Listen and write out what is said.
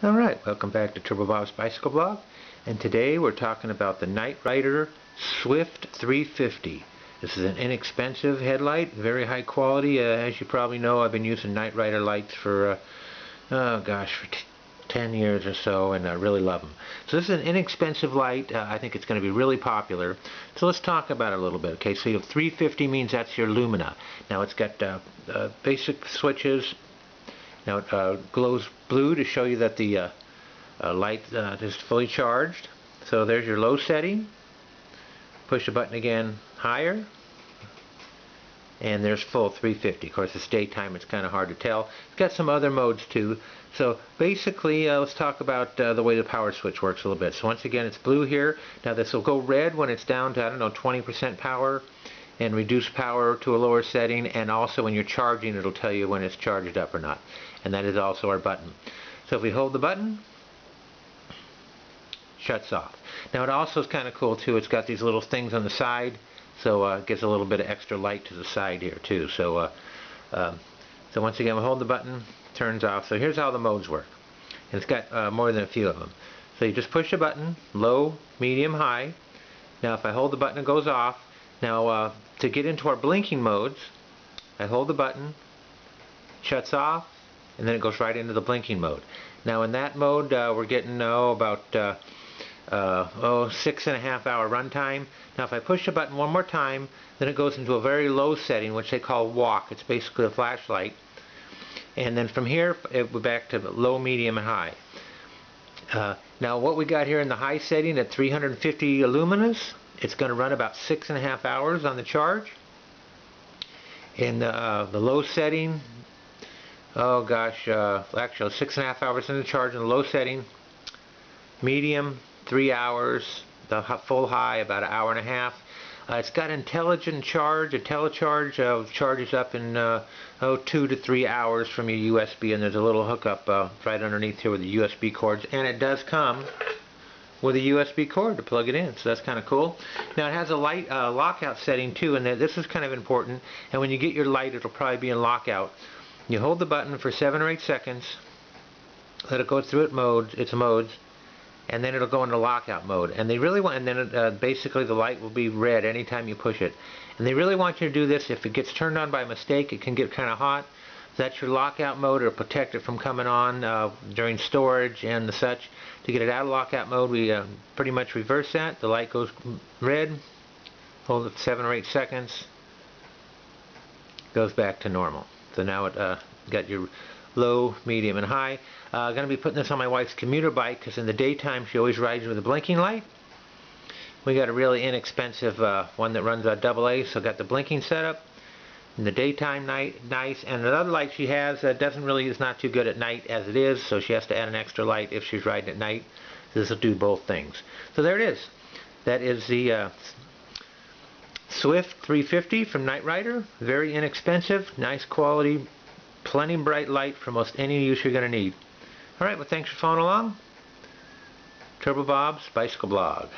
Alright, welcome back to Turbo Bob's Bicycle Blog, and today we're talking about the NiteRider Swift 350. This is an inexpensive headlight, very high quality. As you probably know, I've been using NiteRider lights for, for 10 years or so, and I really love them. So this is an inexpensive light. I think it's going to be really popular. So let's talk about it a little bit. Okay, so you have 350 means that's your lumina. Now it's got basic switches. Now it glows blue to show you that the light is fully charged. So there's your low setting. Push the button again higher. And there's full 350. Of course, it's daytime, it's kind of hard to tell. It's got some other modes too. So basically, let's talk about the way the power switch works a little bit. So once again, it's blue here. Now this will go red when it's down to, 20% power, and reduce power to a lower setting, and also when you're charging, it'll tell you when it's charged up or not. And that is also our button. So if we hold the button, shuts off. Now it also is kind of cool too. It's got these little things on the side, so it gives a little bit of extra light to the side here too. So so once again, we hold the button, turns off. So here's how the modes work, and it's got more than a few of them. So you just push the button, low, medium, high. Now if I hold the button, it goes off. Now to get into our blinking modes, I hold the button, shuts off, and then it goes right into the blinking mode. Now in that mode, we're getting about 6.5 hour runtime. Now if I push the button one more time, then it goes into a very low setting, which they call walk. It's basically a flashlight. And then from here, we're back to low, medium, and high. Now what we got here in the high setting at 350 luminous, it's going to run about 6.5 hours on the charge. In the low setting, actually 6.5 hours in the charge in the low setting. Medium, 3 hours. The full high, about 1.5 hours. It's got intelligent charge. A telecharge charges up in 2 to 3 hours from your USB, and there's a little hookup right underneath here with the USB cords, and it does come with a USB cord to plug it in, so that's kind of cool. Now it has a light lockout setting too, and this is kind of important. And when you get your light, it'll probably be in lockout. You hold the button for 7 or 8 seconds, let it go through its modes, and then it'll go into lockout mode. And they really want, and then basically the light will be red anytime you push it. And they really want you to do this. If it gets turned on by mistake, it can get kind of hot. That's your lockout mode. It'll protect it from coming on during storage and the such. To get it out of lockout mode, we pretty much reverse that. The light goes red, hold it 7 or 8 seconds, goes back to normal. So now it got your low, medium, and high. I'm going to be putting this on my wife's commuter bike because in the daytime she always rides with a blinking light. We got a really inexpensive one that runs AA, so got the blinking setup. In the daytime, nice. And another light she has is not too good at night as it is, so she has to add an extra light if she's riding at night. This will do both things. So there it is. That is the Swift 350 from NiteRider. Very inexpensive, nice quality, plenty bright light for most any use you're going to need. Alright, well thanks for following along. Turbo Bob's Bicycle Blog.